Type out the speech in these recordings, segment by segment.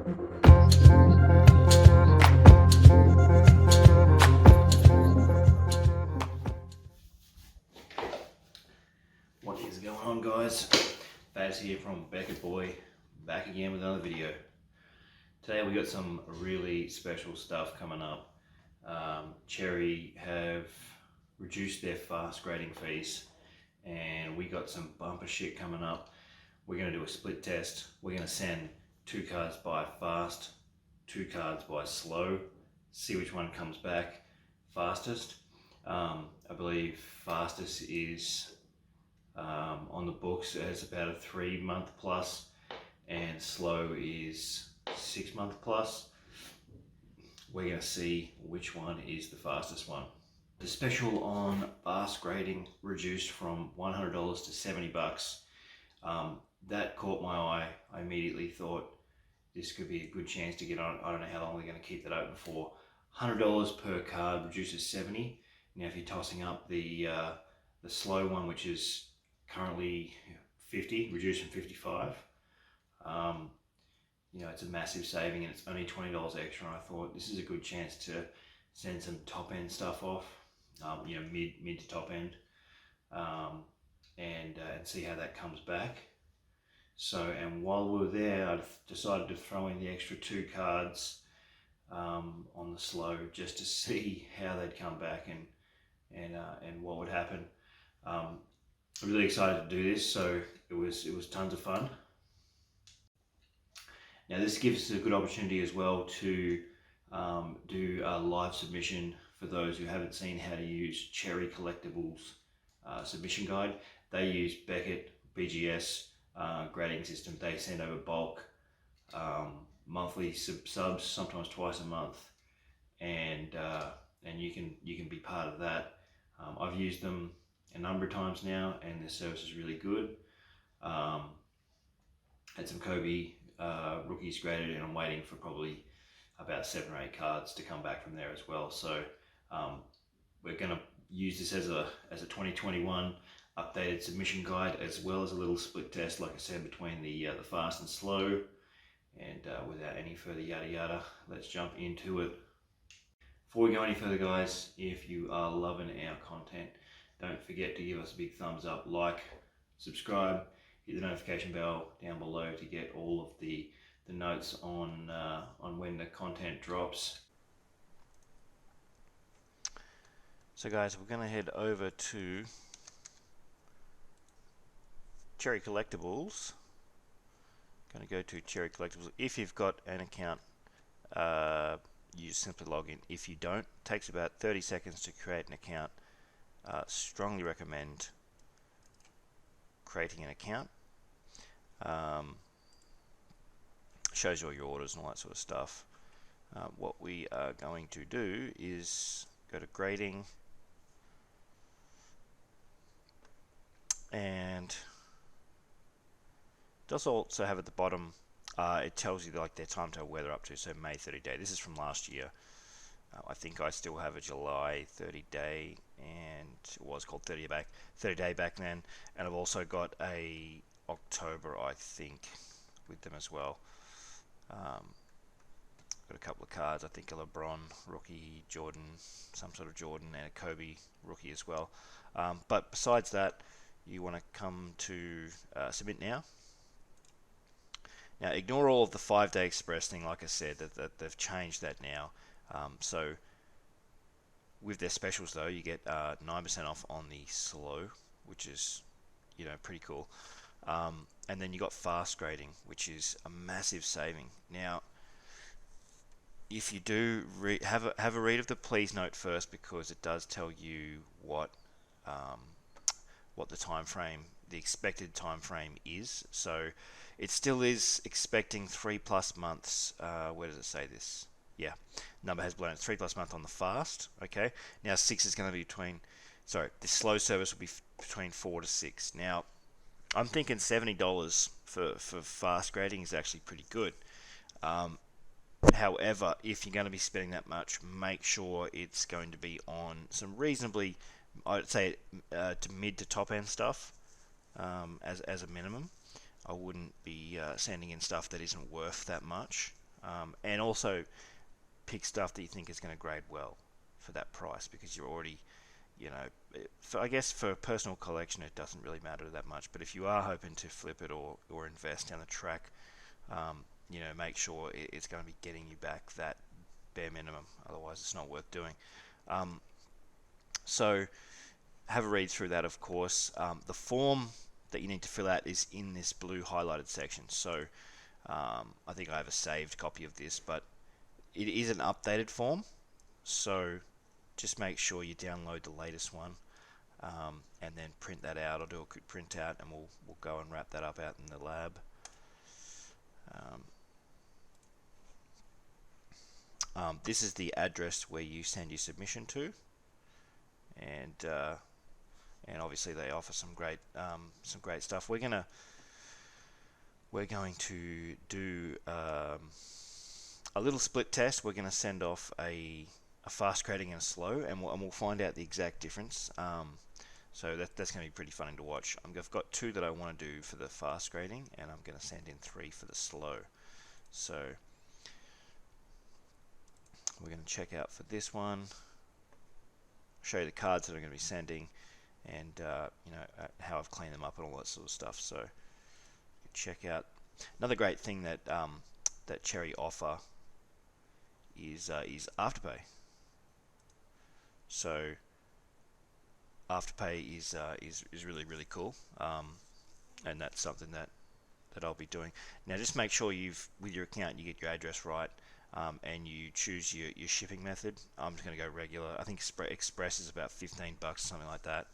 What is going on, guys? Faz here from Beckett Boy, back again with another video. Today we got some really special stuff coming up. Cherry have reduced their fast grading fees, and we got some bumper shit coming up. We're going to do a split test. We're going to send 2 cards by fast, 2 cards by slow, see which one comes back fastest. I believe fastest is on the books as about a 3-month plus, and slow is 6-month plus. We're going to see which one is the fastest one. The special on fast grading reduced from $100 to $70. That caught my eye. I immediately thought this could be a good chance to get on. I don't know how long they're going to keep that open for. $100 per card reduces $70. Now if you're tossing up the slow one, which is currently $50, reduced from $55, you know, it's a massive saving, and it's only $20 extra. And I thought this is a good chance to send some top end stuff off, you know, mid to top end, and see how that comes back. So, and while we were there, I decided to throw in the extra 2 cards on the slow, just to see how they'd come back and what would happen. I'm really excited to do this, so it was tons of fun. Now this gives us a good opportunity as well to do a live submission for those who haven't seen how to use Cherry Collectables submission guide. They use Beckett BGS grading system. They send over bulk monthly subs, sometimes twice a month, and you can be part of that. I've used them a number of times now, and their service is really good. Had some Kobe rookies graded, and I'm waiting for probably about 7 or 8 cards to come back from there as well. So we're going to use this as a 2021 updated submission guide, as well as a little split test, like I said, between the fast and slow. And without any further yada yada, let's jump into it. Before we go any further, guys, if you are loving our content, don't forget to give us a big thumbs up, like, subscribe, hit the notification bell down below to get all of the notes on when the content drops. So guys, we're going to head over to Cherry Collectables. Going to go to Cherry Collectables. If you've got an account, you simply log in. If you don't, it takes about 30 seconds to create an account. Strongly recommend creating an account. Shows you all your orders and all that sort of stuff. What we are going to do is go to grading, and it does also have at the bottom, it tells you like their time to where they're up to. So May 30 day. This is from last year. I think I still have a July 30 day, and it was called 30 day back then. And I've also got a October, I think, with them as well. Got a couple of cards. I think a LeBron rookie, Jordan, some sort of Jordan, and a Kobe rookie as well. But besides that, you want to come to submit now. Now ignore all of the 5-day express thing. Like I said, that they've changed that now. So with their specials though, you get 9% off on the slow, which is, you know, pretty cool. And then you got fast grading, which is a massive saving. Now, if you do have a read of the please note first, because it does tell you what the time frame, the expected time frame is. So it still is expecting 3+ months. Where does it say this? Yeah, number has blown. 3+ months on the fast. Okay, now 6 is going to be between. Sorry, the slow service will be between 4 to 6. Now, I'm thinking $70 for fast grading is actually pretty good. However, if you're going to be spending that much, make sure it's going to be on some reasonably, I'd say, to mid to top end stuff as a minimum. I wouldn't be sending in stuff that isn't worth that much. and also pick stuff that you think is going to grade well for that price, because you're already, you know, I guess for a personal collection it doesn't really matter that much, but if you are hoping to flip it or invest down the track, you know, make sure it's going to be getting you back that bare minimum, otherwise it's not worth doing. So have a read through that, of course. The form that you need to fill out is in this blue highlighted section. So I think I have a saved copy of this, but it is an updated form, so just make sure you download the latest one, and then print that out, or do a quick print out, and we'll go and wrap that up out in the lab. This is the address where you send your submission to, and obviously they offer some great stuff. We're going to do a little split test. We're going to send off a fast grading and a slow, and we'll find out the exact difference. So that's going to be pretty funny to watch. I've got 2 that I want to do for the fast grading, and I'm going to send in 3 for the slow. So we're going to check out for this one, show you the cards that I'm going to be sending, and you know, how I've cleaned them up and all that sort of stuff. So check out. Another great thing that that Cherry offer is Afterpay. So Afterpay is really cool, and that's something that I'll be doing. Now just make sure with your account you get your address right, and you choose your shipping method. I'm just going to go regular. I think Express is about $15 or something like that.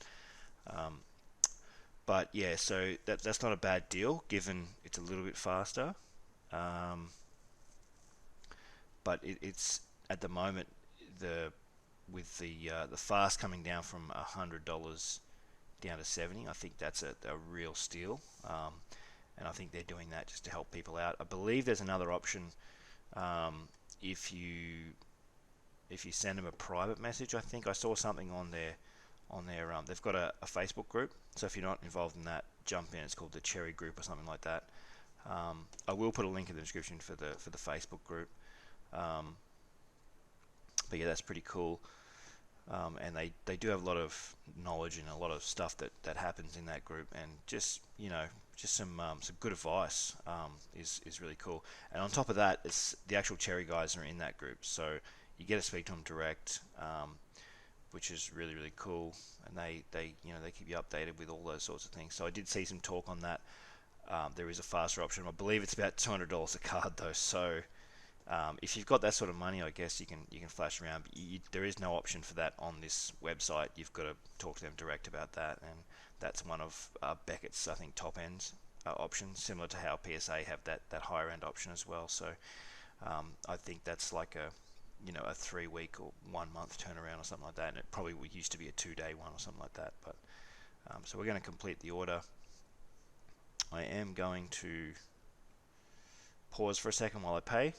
But yeah, so that's not a bad deal given it's a little bit faster. But it's at the moment, with the fast coming down from $100 down to 70, I think that's a real steal. And I think they're doing that just to help people out. I believe there's another option, if you send them a private message. I think I saw something on their they've got a Facebook group, so if you're not involved in that, jump in. It's called the Cherry Group or something like that. I will put a link in the description for the Facebook group. But yeah, that's pretty cool. And they do have a lot of knowledge and a lot of stuff that happens in that group, and just, you know, just some good advice is really cool. And on top of that, it's the actual Cherry guys are in that group, so you get to speak to them direct, which is really cool. And they you know, they keep you updated with all those sorts of things. So I did see some talk on that. There is a faster option. I believe it's about $200 a card though. So if you've got that sort of money, I guess you can flash around. But there is no option for that on this website. You've got to talk to them direct about that, and that's one of Beckett's, I think, top ends options, similar to how PSA have that higher end option as well. So I think that's like a 3-week or 1 month turnaround or something like that, and it probably used to be a 2-day one or something like that. But so we're going to complete the order. I am going to pause for a second while I pay.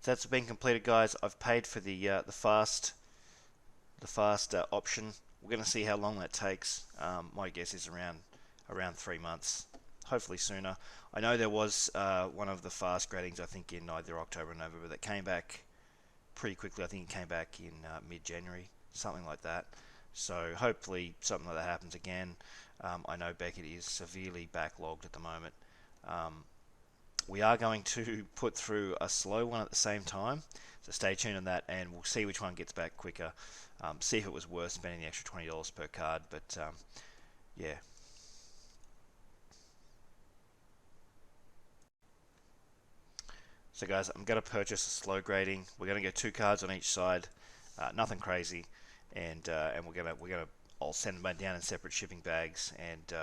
So that's been completed, guys. I've paid for the fast option. We're going to see how long that takes. My guess is around 3 months, hopefully sooner. I know there was one of the fast gradings, I think in either October or November, that came back pretty quickly. I think it came back in mid-January, something like that. So hopefully something like that happens again. I know Beckett is severely backlogged at the moment. We are going to put through a slow one at the same time, so stay tuned on that, and we'll see which one gets back quicker. See if it was worth spending the extra $20 per card, but yeah. So guys, I'm going to purchase a slow grading. We're going to get 2 cards on each side, nothing crazy, and I'll send them down in separate shipping bags, and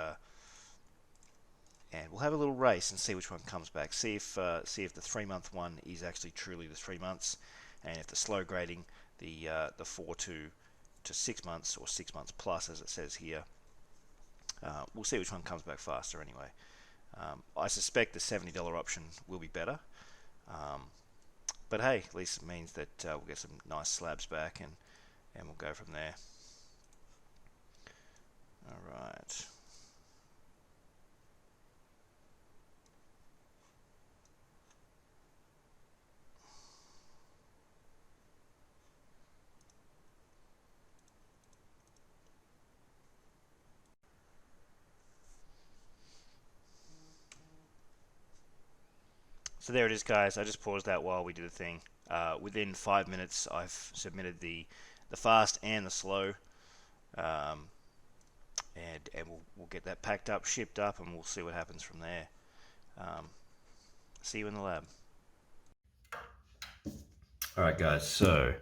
we'll have a little race and see which one comes back. See if the 3-month one is actually truly the 3 months, and if the slow grading, the 4 to 6 months, or 6 months plus, as it says here. We'll see which one comes back faster anyway. I suspect the $70 option will be better. But hey, at least it means that we'll get some nice slabs back, and we'll go from there. Alright. So there it is, guys. I just paused that while we did the thing. Within 5 minutes, I've submitted the fast and the slow, um, and we'll get that packed up, shipped up, and we'll see what happens from there. Um, See you in the lab. All right, guys. So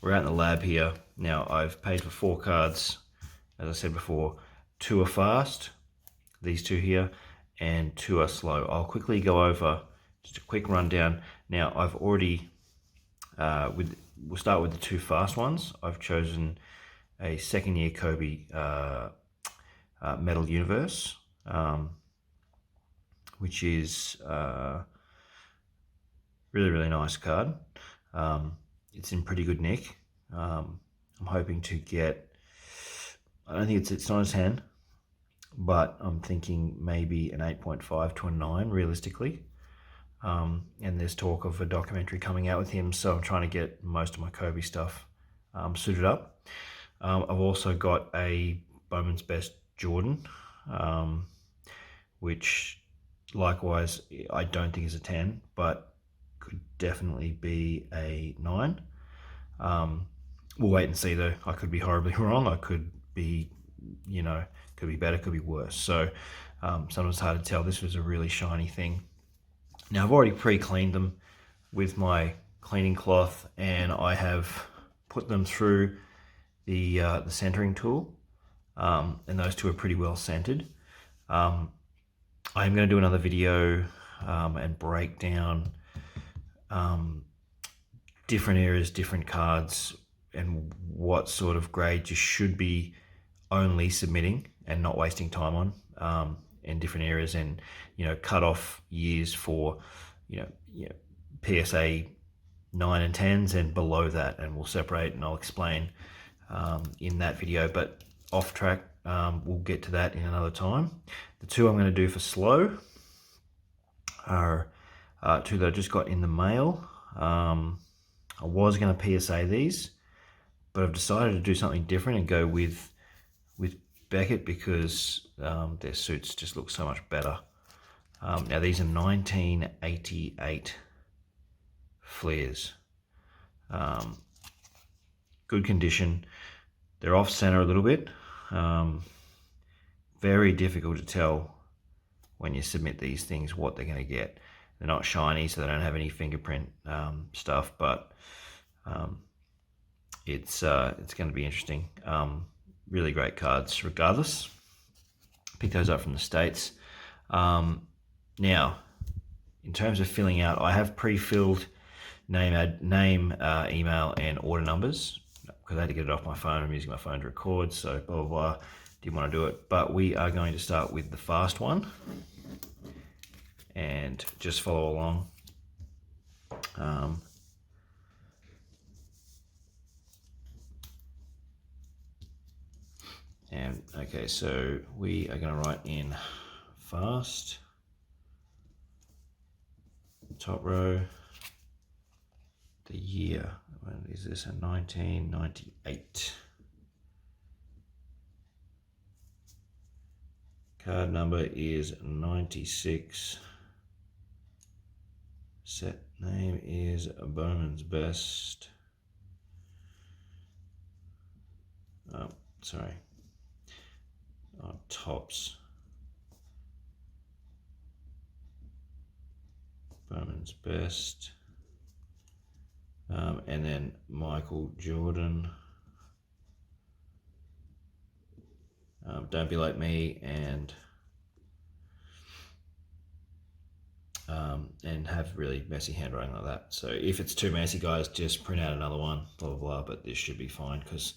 we're out in the lab here now. I've paid for 4 cards, as I said before. 2 are fast, these 2 here, and 2 are slow. I'll quickly go over just a quick rundown. Now I've already we'll start with the 2 fast ones. I've chosen a second year Kobe Metal Universe, which is really nice card. It's in pretty good nick. I'm hoping to get, I don't think it's not a 10, but I'm thinking maybe an 8.5 to a 9 realistically. And there's talk of a documentary coming out with him, so I'm trying to get most of my Kobe stuff suited up. I've also got a Bowman's Best Jordan, which likewise I don't think is a 10, but could definitely be a 9. We'll wait and see though. I could be horribly wrong. I could be, could be better, could be worse. So sometimes it's hard to tell. This was a really shiny thing. Now I've already pre-cleaned them with my cleaning cloth, and I have put them through the centering tool, and those 2 are pretty well centered. I'm going to do another video and break down different areas, different cards, and what sort of grade you should be only submitting and not wasting time on in different areas, and cut off years for PSA 9 and 10s and below that, and we'll separate, and I'll explain in that video. But off track, we'll get to that in another time. The 2 I'm going to do for slow are 2 that I just got in the mail. I was going to PSA these, but I've decided to do something different and go with Beckett because their suits just look so much better. Now these are 1988 flares. Good condition. They're off center a little bit. Very difficult to tell when you submit these things what they're going to get. They're not shiny, so they don't have any fingerprint stuff, but it's going to be interesting. Really great cards regardless. Pick those up from the States. Now, in terms of filling out, I have pre-filled name, email, and order numbers because I had to get it off my phone. I'm using my phone to record, so blah, blah, blah. Didn't want to do it. But we are going to start with the fast one and just follow along. And okay, so we are going to write in fast, top row, the year. When is this? A 1998. Card number is 96. Set name is Bowman's Best. Oh, sorry. Tops. Bowman's Best. And then Michael Jordan. Don't be like me and have really messy handwriting like that. So if it's too messy, guys, just print out another one, blah, blah, blah, but this should be fine because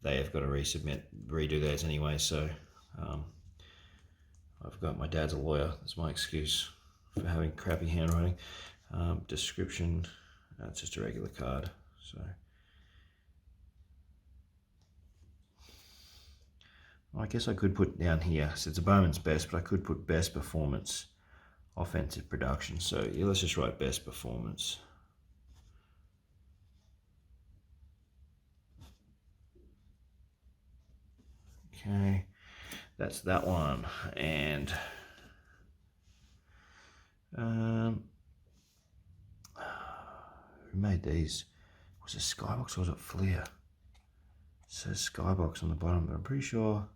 they have got to redo theirs anyway. So I've got, my dad's a lawyer. That's my excuse for having crappy handwriting. Description, it's just a regular card. So I guess I could put down here, so it's a Bowman's Best, but I could put Best Performance Offensive Production. So yeah, let's just write Best Performance. Okay, that's that one. And made these? Was it Skybox or was it Fleer? It says Skybox on the bottom, but I'm pretty sure.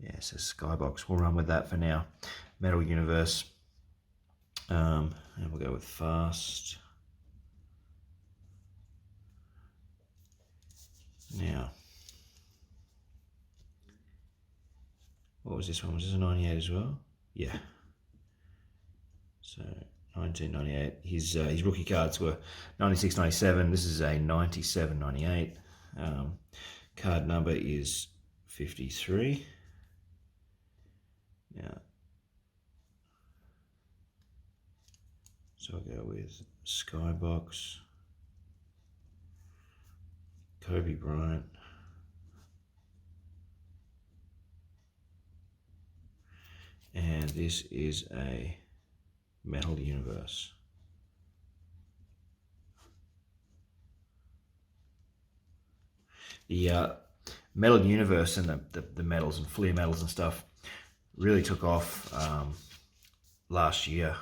Yeah, it says Skybox. We'll run with that for now. Metal Universe. And we'll go with Fast. Now, what was this one? Was this a 98 as well? Yeah. So 1998. His rookie cards were 96, 97. This is a 97, 98. Card number is 53. Now, so I'll go with Skybox, Kobe Bryant, and this is a Metal Universe. The Metal Universe and the metals and Fleer metals and stuff really took off last year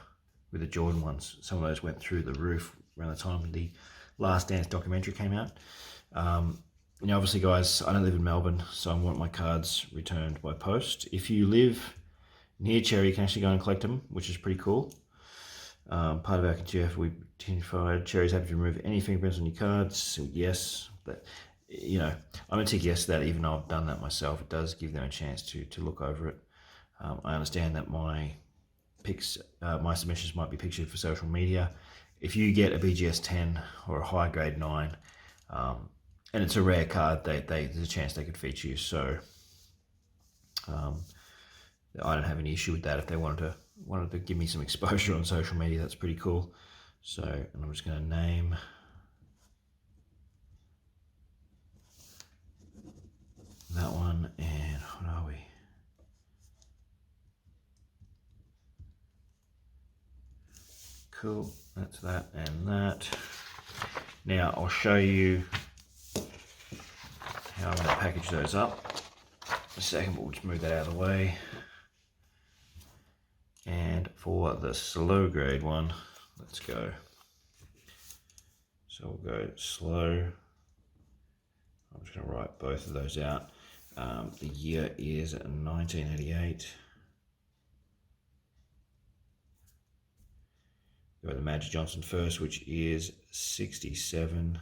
with the Jordan ones. Some of those went through the roof around the time the Last Dance documentary came out. You know, obviously, guys, I don't live in Melbourne, so I want my cards returned by post. If you live near Cherry, you can actually go and collect them, which is pretty cool. Part of our continued, we identified Cherry's happy to remove any fingerprints on your cards. So yes, but you know, I'm gonna tick yes to that. Even though I've done that myself, it does give them a chance to look over it. I understand that my submissions might be pictured for social media. If you get a BGS 10 or a high grade 9, and it's a rare card, there's a chance they could feature you. So I don't have any issue with that. If they wanted to give me some exposure on social media, that's pretty cool. So, and I'm just going to name that one. And what are we? Cool. That's that and that. Now I'll show you how I'm going to package those up. A second, but we'll just move that out of the way. And for the slow grade one, let's go. So we'll go slow. I'm just going to write both of those out. The year is 1988. Go with the Magic Johnson first, which is 67.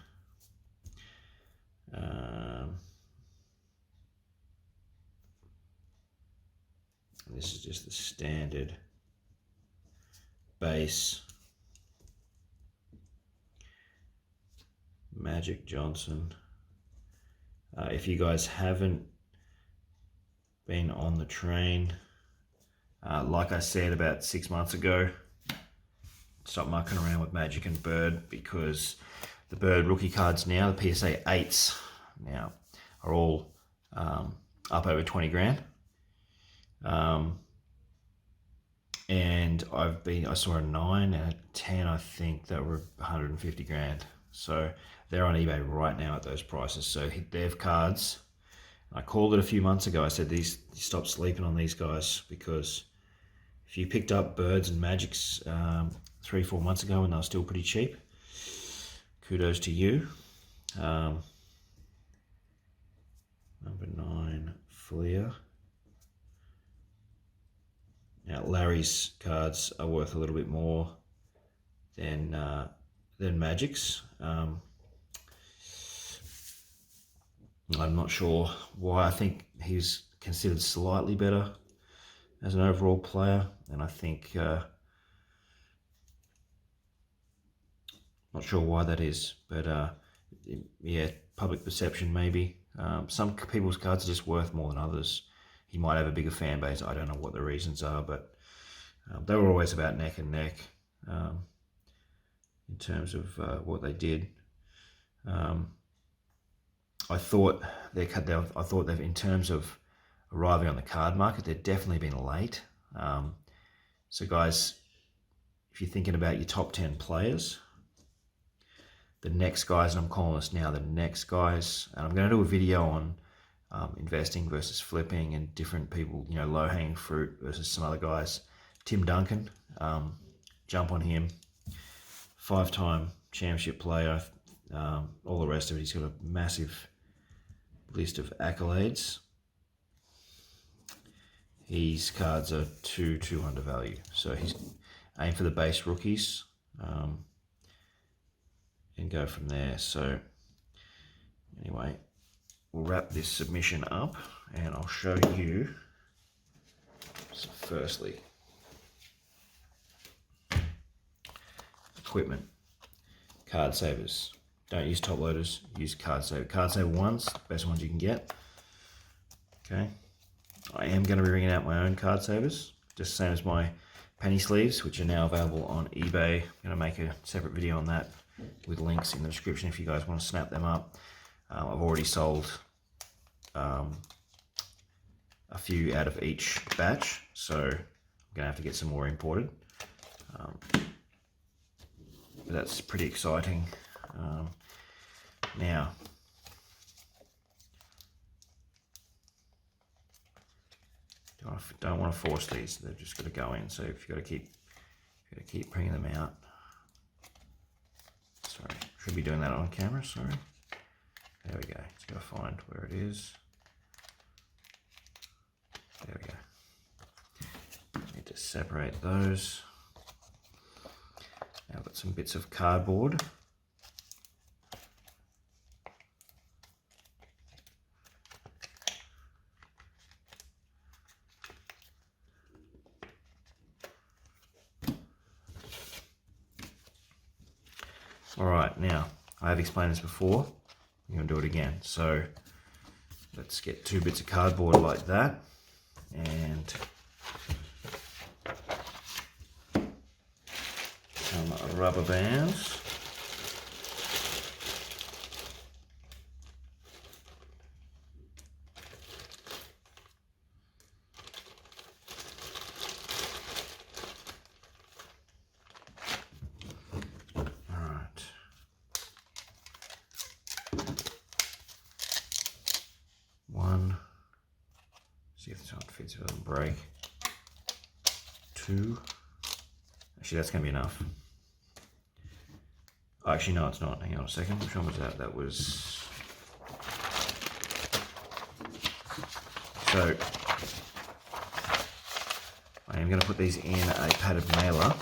This is just the standard base Magic Johnson. If you guys haven't been on the train, like I said about 6 months ago, stop mucking around with Magic and Bird, because the Bird rookie cards now, the PSA 8s now, are all up over 20 grand. And I saw a 9 and a 10, I think, that were 150 grand. So they're on eBay right now at those prices. So they have cards. I called it a few months ago. I said, stop sleeping on these guys, because if you picked up Birds and Magics 3-4 months ago and they were still pretty cheap, kudos to you. Number 9, Fleer. Now Larry's cards are worth a little bit more than Magic's. I'm not sure why. I think he's considered slightly better as an overall player, and I think not sure why that is, but yeah, public perception maybe. Some people's cards are just worth more than others. He might have a bigger fan base. I don't know what the reasons are, but they were always about neck and neck in terms of what they did. I thought they've, in terms of arriving on the card market, they've definitely been late. So guys, if you're thinking about your top 10 players, the next guys, and I'm calling this now, the next guys, and I'm going to do a video on investing versus flipping, and different people, you know, low-hanging fruit versus some other guys. Tim Duncan, jump on him. 5-time championship player, all the rest of it. He's got a massive list of accolades. His cards are 200 value, so he's aim for the base rookies and go from there. So anyway, we'll wrap this submission up and I'll show you. So firstly, equipment, card savers. Don't use top loaders, use card saver. Card saver ones, best ones you can get. Okay, I am going to be bringing out my own card savers, just the same as my penny sleeves, which are now available on eBay. I'm going to make a separate video on that with links in the description if you guys want to snap them up. I've already sold a few out of each batch, so I'm going to have to get some more imported. But that's pretty exciting. Now, don't want to force these; they've just got to go in. So if you've got to keep bringing them out. Sorry, should be doing that on camera. Sorry. There we go. Just got to find where it is. There we go. Need to separate those. Now I've got some bits of cardboard. Alright, now, I have explained this before, I'm going to do it again. So, let's get 2 bits of cardboard like that, and some rubber bands. One, see if this one fits, if it doesn't break. 2, actually that's going to be enough. Oh, actually no, it's not. Hang on a second, which one was that? That was... So, I am going to put these in a padded mailer.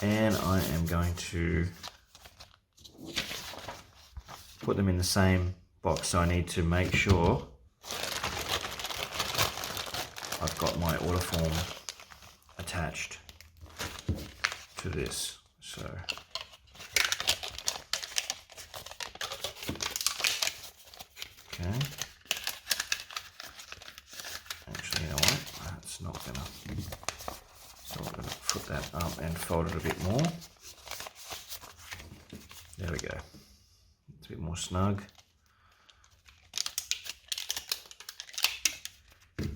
And I am going to put them in the same box, so I need to make sure I've got my order form attached to this. So okay, actually, you know what, that's not gonna, so I'm gonna put that up and fold it a bit more. There we go. A bit more snug.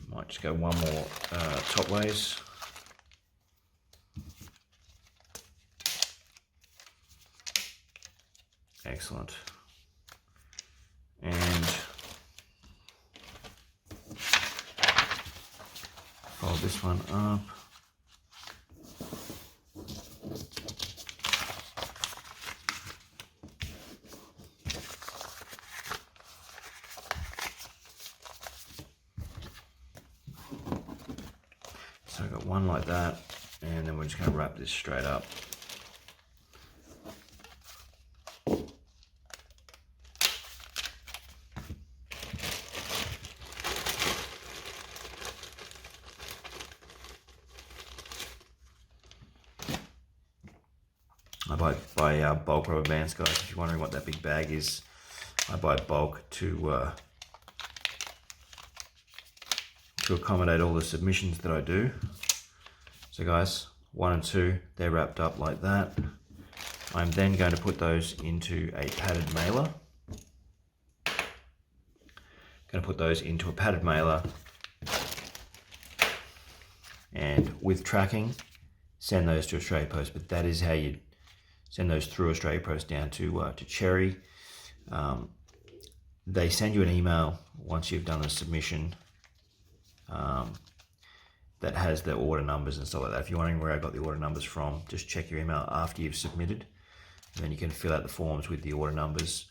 Might just go one more top ways. Excellent. And fold this one up. So I've got one like that, and then we're just going to wrap this straight up. I buy bulk rubber bands, guys. If you're wondering what that big bag is, I buy bulk to accommodate all the submissions that I do. So guys, 1 and 2, they're wrapped up like that. I'm then going to put those into a padded mailer. Going to put those into a padded mailer, and with tracking, send those to Australia Post. But that is how you send those through Australia Post down to Cherry. they send you an email once you've done the submission that has the order numbers and stuff like that. If you're wondering where I got the order numbers from, just check your email after you've submitted, and then you can fill out the forms with the order numbers.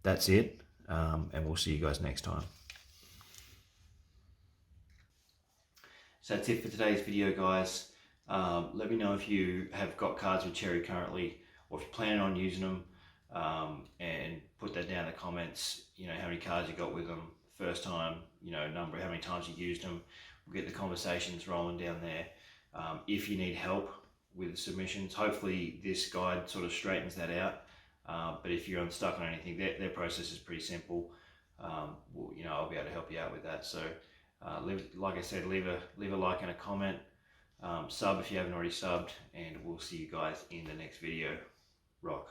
That's it, and we'll see you guys next time. So that's it for today's video, guys. Let me know if you have got cards with Cherry currently, or if you're planning on using them, and put that down in the comments. You know, how many cards you got with them, first time, you know, number, how many times you used them. We'll get the conversations rolling down there. If you need help with the submissions, hopefully this guide sort of straightens that out. But if you're unstuck on anything, their process is pretty simple. Well, you know, I'll be able to help you out with that. So, like I said, leave a like and a comment. Sub if you haven't already subbed, and we'll see you guys in the next video. Rock.